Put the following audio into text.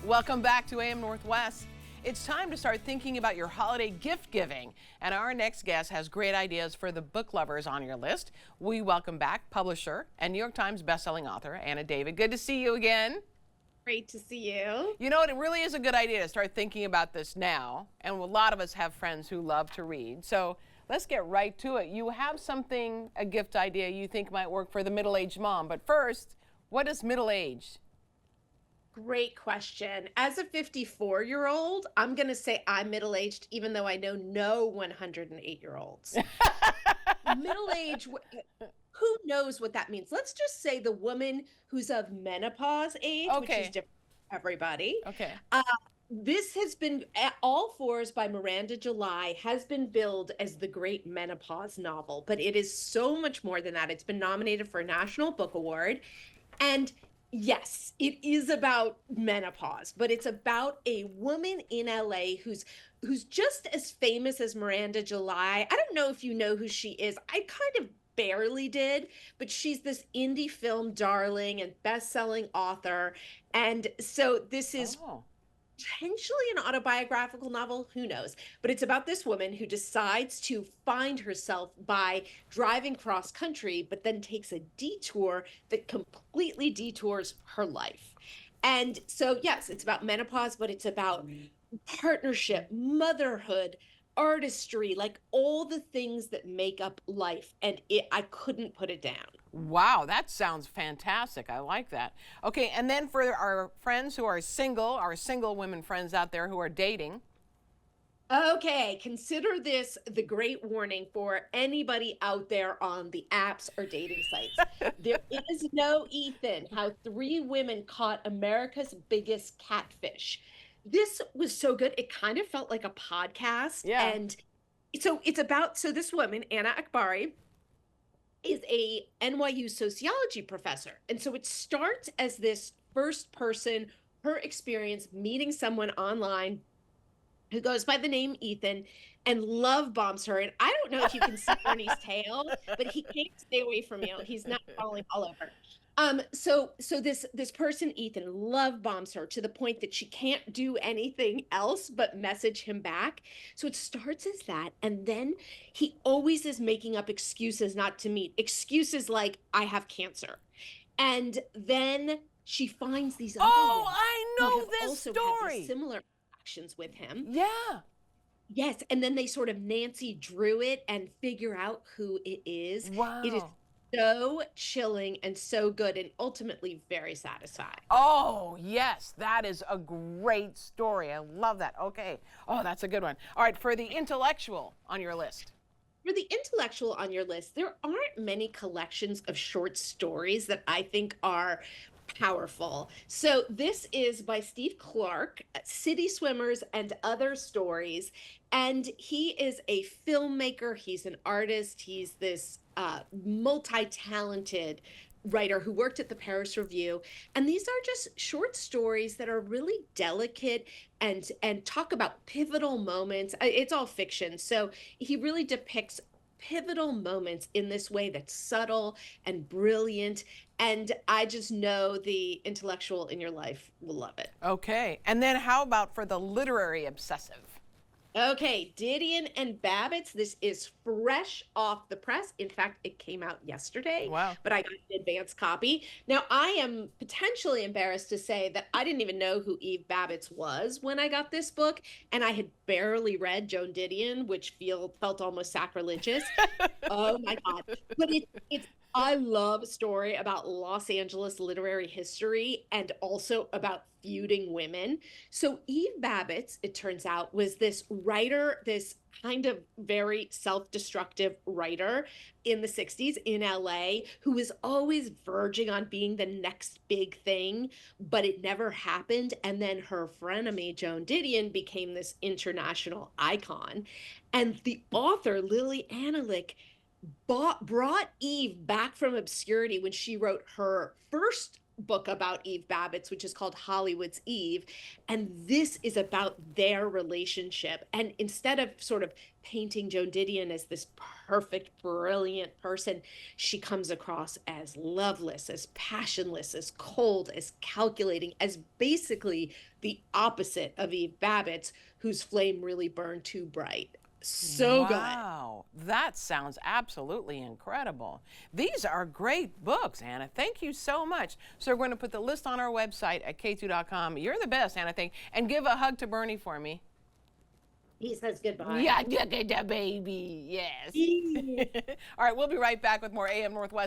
Welcome back to AM Northwest. It's time to start thinking about your holiday gift giving. And our next guest has great ideas for the book lovers on your list. We welcome back publisher and New York Times bestselling author Anna David. Good to see you again. Great to see you. You know, it really is a good idea to start thinking about this now. And a lot of us have friends who love to read. So let's get right to it. You have something, a gift idea you think might work for the middle-aged mom. But first, what is middle-aged? Great question. As a 54-year-old, I'm going to say I'm middle-aged, even though I know no 108-year-olds. Middle-aged, who knows what that means? Let's just say the woman who's of menopause age, which is different for everybody. Okay. This has been, All Fours by Miranda July has been billed as the great menopause novel, but it is so much more than that. It's been nominated for a National Book Award. And yes, it is about menopause, but it's about a woman in LA who's just as famous as Miranda July. I don't know if you know who she is. I kind of barely did, but she's this indie film darling and best-selling author. And so this is potentially an autobiographical novel, who knows? But it's about this woman who decides to find herself by driving cross country, but then takes a detour that completely detours her life. And so, yes, it's about menopause, but it's about partnership, motherhood, artistry, like all the things that make up life. And I couldn't put it down. Wow, that sounds fantastic. I like that. Okay, and then for our friends who are single, our single women friends out there who are dating. Okay, consider this the great warning for anybody out there on the apps or dating sites. There is no Ethan, how 3 women caught America's biggest catfish. This was so good. It kind of felt like a podcast. Yeah. And so it's about, so this woman, Anna Akbari, is a NYU sociology professor. And so it starts as this first person, her experience meeting someone online who goes by the name Ethan and love bombs her. And I don't know if you can see Ernie's tail, but he can't stay away from you. He's not falling all over. So this person, Ethan, love bombs her to the point that she can't do anything else but message him back. So it starts as that. And then he always is making up excuses not to meet. Excuses like, I have cancer. And then she finds these other women I know who have this also story. had these similar actions with him. Yeah. Yes. And then they sort of Nancy Drew it and figure out who it is. Wow. It is so chilling and so good and ultimately very satisfying. Oh, yes, that is a great story. I love that. Okay. Oh, that's a good one. All right, for the intellectual on your list. For the intellectual on your list, there aren't many collections of short stories that I think are powerful. So this is by Steve Clark, City Swimmers and Other Stories. And he is a filmmaker. He's an artist. He's this multi-talented writer who worked at the Paris Review. And these are just short stories that are really delicate and talk about pivotal moments. It's all fiction. So he really depicts pivotal moments in this way that's subtle and brilliant. And I just know the intellectual in your life will love it. Okay. And then how about for the literary obsessive? Okay, Didion and Babbitts. This is fresh off the press. In fact, it came out yesterday. Wow. But I got an advance copy. Now, I am potentially embarrassed to say that I didn't even know who Eve Babbitts was when I got this book, and I had barely read Joan Didion, which felt almost sacrilegious. Oh my God. But it's I love a story about Los Angeles literary history and also about feuding women. So Eve Babbitts, it turns out, was this writer, this kind of very self-destructive writer in the 60s in LA who was always verging on being the next big thing, but it never happened. And then her frenemy, Joan Didion, became this international icon. And the author, Lily Analick, brought Eve back from obscurity when she wrote her first book about Eve Babbitt's, which is called Hollywood's Eve. And this is about their relationship. And instead of sort of painting Joan Didion as this perfect, brilliant person, she comes across as loveless, as passionless, as cold, as calculating, as basically the opposite of Eve Babbitt's, whose flame really burned too bright. So good. Wow, that sounds absolutely incredible. These are great books, Anna. Thank you so much. So we're going to put the list on our website at k2.com. You're the best, Anna, thank. And give a hug to Bernie for me. He says goodbye. Yeah, the baby, yes. All right, we'll be right back with more AM Northwest.